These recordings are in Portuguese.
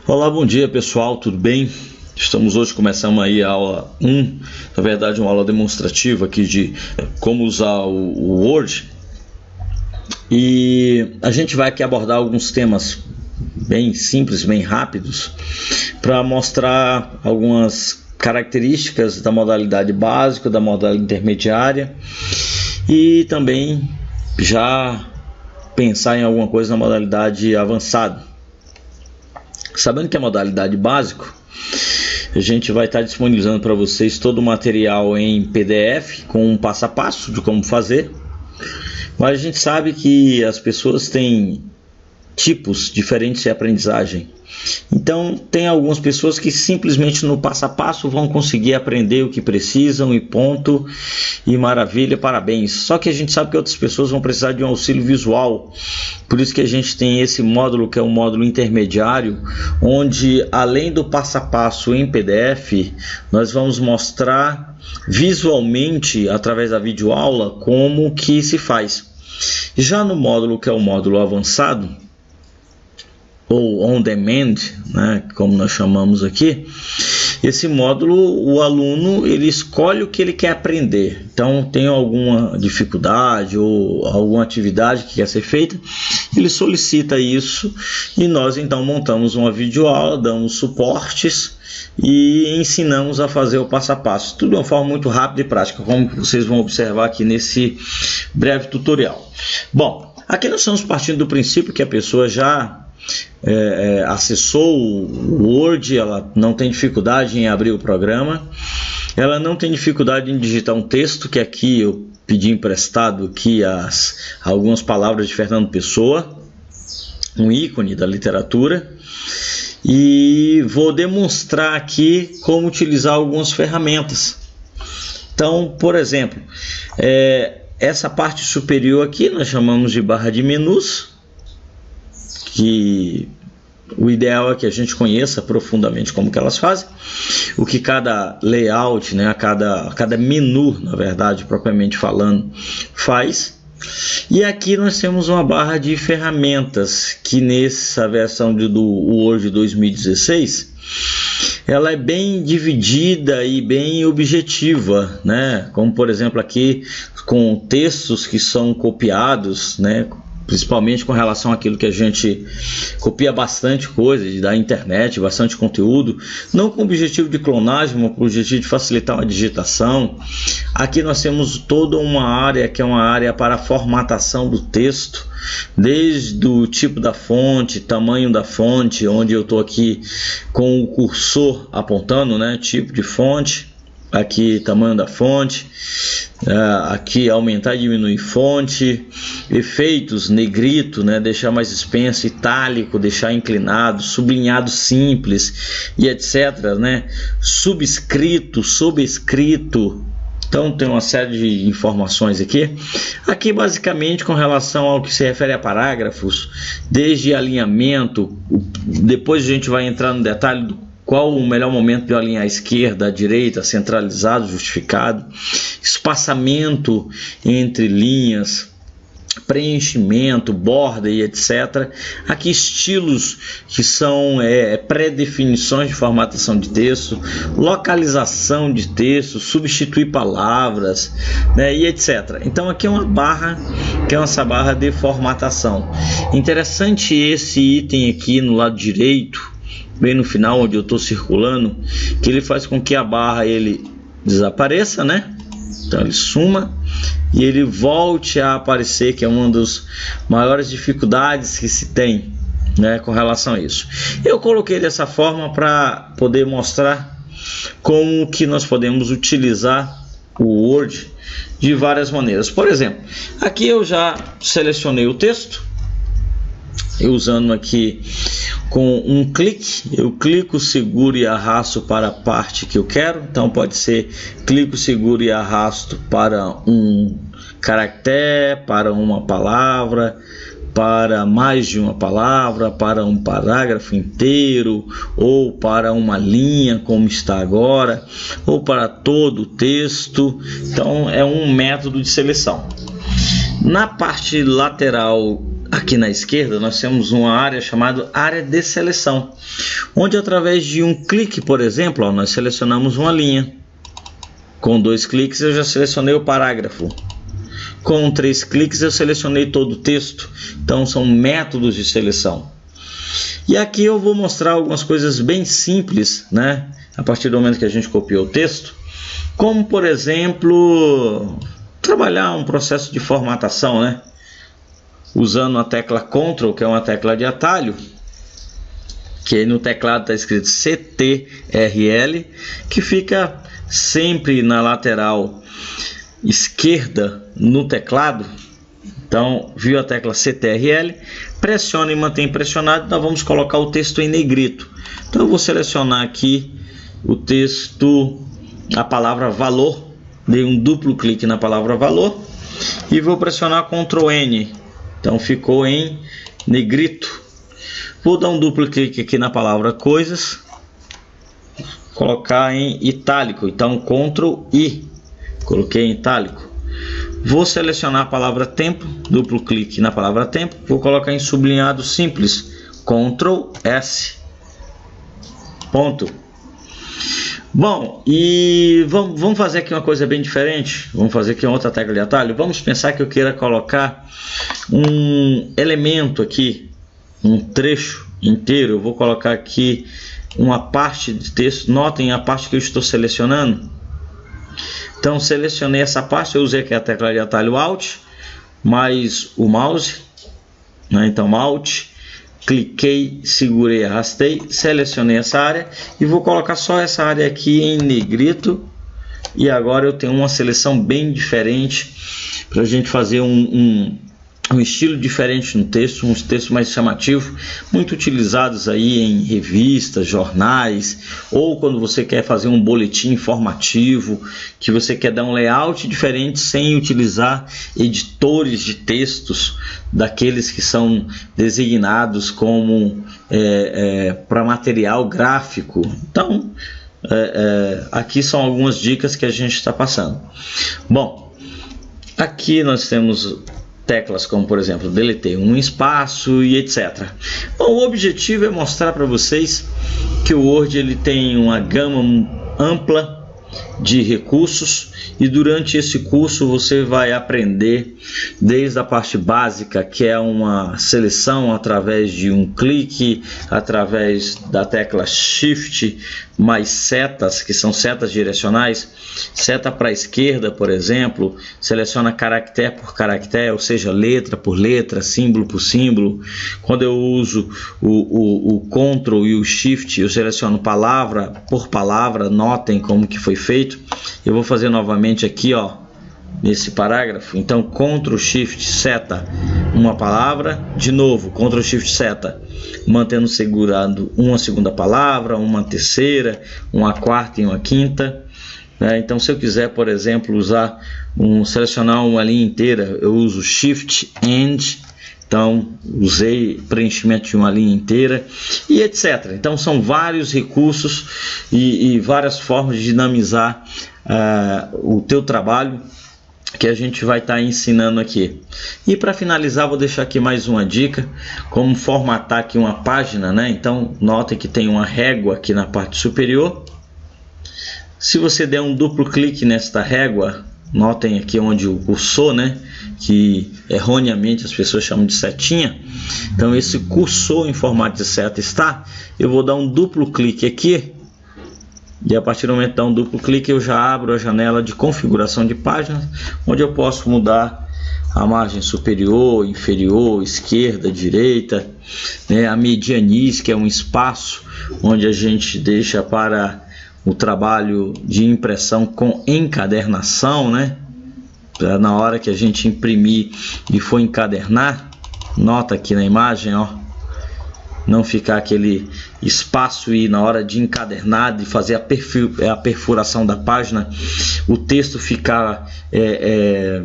Olá, bom dia pessoal, tudo bem? Estamos hoje começando aí a aula 1, na verdade uma aula demonstrativa aqui de como usar o Word. E a gente vai aqui abordar alguns temas bem simples, bem rápidos, para mostrar algumas características da modalidade básica, da modalidade intermediária e também já pensar em alguma coisa na modalidade avançada. Sabendo que a modalidade básico, a gente vai estar disponibilizando para vocês todo o material em PDF com um passo a passo de como fazer, mas a gente sabe que as pessoas têm tipos diferentes de aprendizagem. Então tem algumas pessoas que simplesmente no passo a passo vão conseguir aprender o que precisam e ponto, e maravilha, parabéns. Só que a gente sabe que outras pessoas vão precisar de um auxílio visual, por isso que a gente tem esse módulo que é um módulo intermediário, onde além do passo a passo em PDF, nós vamos mostrar visualmente através da videoaula como que se faz. Já no módulo que é o módulo avançado, ou on demand, né, como nós chamamos aqui, esse módulo o aluno ele escolhe o que ele quer aprender. Então tem alguma dificuldade ou alguma atividade que quer ser feita, ele solicita isso e nós então montamos uma videoaula, damos suportes e ensinamos a fazer o passo a passo, tudo de uma forma muito rápida e prática, como vocês vão observar aqui nesse breve tutorial. Bom, aqui nós estamos partindo do princípio que a pessoa já acessou o Word, ela não tem dificuldade em abrir o programa, ela não tem dificuldade em digitar um texto, que aqui eu pedi emprestado aqui algumas palavras de Fernando Pessoa, um ícone da literatura, e vou demonstrar aqui como utilizar algumas ferramentas. Então, por exemplo, essa parte superior aqui nós chamamos de barra de menus, que o ideal é que a gente conheça profundamente como que elas fazem, o que cada layout, né, cada menu, na verdade, propriamente falando, faz. E aqui nós temos uma barra de ferramentas, que nessa versão do Word 2016, ela é bem dividida e bem objetiva, né? Como por exemplo aqui com textos que são copiados, né? Principalmente com relação àquilo que a gente copia bastante coisa da internet, bastante conteúdo, não com o objetivo de clonagem, mas com o objetivo de facilitar uma digitação. Aqui nós temos toda uma área que é uma área para a formatação do texto, desde o tipo da fonte, tamanho da fonte, onde eu estou aqui com o cursor apontando, né, tipo de fonte. Aqui tamanho da fonte, aqui aumentar e diminuir fonte, efeitos, negrito, né, deixar mais expenso, itálico, deixar inclinado, sublinhado simples e etc, né, subscrito, sobrescrito. Então tem uma série de informações aqui. Aqui basicamente com relação ao que se refere a parágrafos, desde alinhamento, depois a gente vai entrar no detalhe do qual o melhor momento de eu alinhar à esquerda, à direita, centralizado, justificado, espaçamento entre linhas, preenchimento, borda e etc. Aqui estilos que são pré-definições de formatação de texto, localização de texto, substituir palavras, né, e etc. Então aqui é uma barra, que é essa barra de formatação. Interessante esse item aqui no lado direito, bem no final onde eu estou circulando, que ele faz com que a barra ele desapareça, né? Então ele suma e ele volte a aparecer, que é uma das maiores dificuldades que se tem, né, com relação a isso. Eu coloquei dessa forma para poder mostrar como que nós podemos utilizar o Word de várias maneiras. Por exemplo, aqui eu já selecionei o texto, eu usando aqui com um clique, eu clico, seguro e arrasto para a parte que eu quero. Então pode ser clico, seguro e arrasto para um caractere, para uma palavra, para mais de uma palavra, para um parágrafo inteiro, ou para uma linha como está agora, ou para todo o texto. Então é um método de seleção. Na parte lateral aqui na esquerda, nós temos uma área chamada área de seleção, onde através de um clique, por exemplo, nós selecionamos uma linha. Com 2 cliques eu já selecionei o parágrafo. Com 3 cliques eu selecionei todo o texto. Então são métodos de seleção. E aqui eu vou mostrar algumas coisas bem simples, né? A partir do momento que a gente copiou o texto, como por exemplo, trabalhar um processo de formatação, né? Usando a tecla Ctrl, que é uma tecla de atalho, que aí no teclado está escrito CTRL, que fica sempre na lateral esquerda no teclado. Então, viu a tecla CTRL, pressiona e mantém pressionado. Nós vamos colocar o texto em negrito. Então eu vou selecionar aqui o texto, a palavra valor, dei um duplo clique na palavra valor e vou pressionar Ctrl N. Então ficou em negrito. Vou dar um duplo clique aqui na palavra coisas, colocar em itálico. Então Ctrl I, coloquei em itálico. Vou selecionar a palavra tempo, duplo clique na palavra tempo, vou colocar em sublinhado simples, Ctrl S. Ponto. Bom, e vamos fazer aqui uma coisa bem diferente. Vamos fazer aqui outra tecla de atalho. Vamos pensar que eu queira colocar um elemento aqui, um trecho inteiro. Eu vou colocar aqui uma parte de texto. Notem a parte que eu estou selecionando. Então selecionei essa parte, eu usei aqui a tecla de atalho Alt, mais o mouse, né? Então Alt, cliquei, segurei, arrastei, selecionei essa área e vou colocar só essa área aqui em negrito. E agora eu tenho uma seleção bem diferente para a gente fazer um estilo diferente no texto, um texto mais chamativo, muito utilizados aí em revistas, jornais, ou quando você quer fazer um boletim informativo, que você quer dar um layout diferente sem utilizar editores de textos, daqueles que são designados como para material gráfico. Então, aqui são algumas dicas que a gente está passando. Bom, aqui nós temos teclas como, por exemplo, deletei um espaço e etc. Bom, o objetivo é mostrar para vocês que o Word ele tem uma gama ampla de recursos e durante esse curso você vai aprender desde a parte básica, que é uma seleção através de um clique, através da tecla Shift mais setas, que são setas direcionais, seta para a esquerda, por exemplo, seleciona caractere por caractere, ou seja, letra por letra, símbolo por símbolo. Quando eu uso o Ctrl e o Shift, eu seleciono palavra por palavra. Notem como que foi feito. Eu vou fazer novamente aqui, ó, nesse parágrafo. Então Ctrl Shift seta uma palavra, de novo Ctrl Shift seta, mantendo segurado uma segunda palavra, uma terceira, uma quarta e uma quinta. Então se eu quiser, por exemplo, selecionar uma linha inteira, eu uso Shift End. Então usei preenchimento de uma linha inteira e etc. Então são vários recursos e várias formas de dinamizar o teu trabalho que a gente vai estar ensinando aqui. E para finalizar, vou deixar aqui mais uma dica, como formatar aqui uma página, né? Então notem que tem uma régua aqui na parte superior. Se você der um duplo clique nesta régua, notem aqui onde o cursor, né, que erroneamente as pessoas chamam de setinha. Então esse cursor em formato de seta está. Eu vou dar um duplo clique aqui. E a partir do momento de dar um duplo clique, eu já abro a janela de configuração de páginas, onde eu posso mudar a margem superior, inferior, esquerda, direita, né? A medianice, que é um espaço onde a gente deixa para o trabalho de impressão com encadernação, né? Pra na hora que a gente imprimir e for encadernar, nota aqui na imagem, ó, não ficar aquele espaço e na hora de encadernar, de fazer a perfuração da página, o texto ficar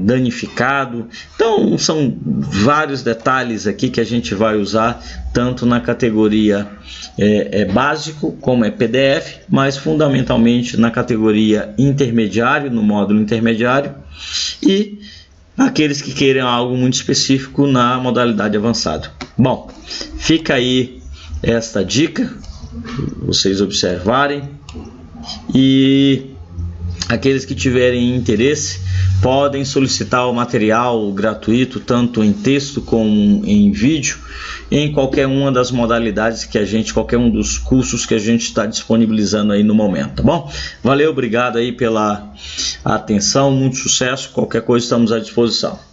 danificado. Então são vários detalhes aqui que a gente vai usar tanto na categoria básico como é PDF, mas fundamentalmente na categoria intermediário, no módulo intermediário, e aqueles que queiram algo muito específico na modalidade avançada. Bom, fica aí esta dica, vocês observarem, e aqueles que tiverem interesse podem solicitar o material gratuito, tanto em texto como em vídeo, em qualquer uma das modalidades que qualquer um dos cursos que a gente está disponibilizando aí no momento, tá bom? Valeu, obrigado aí pela atenção, muito sucesso, qualquer coisa estamos à disposição.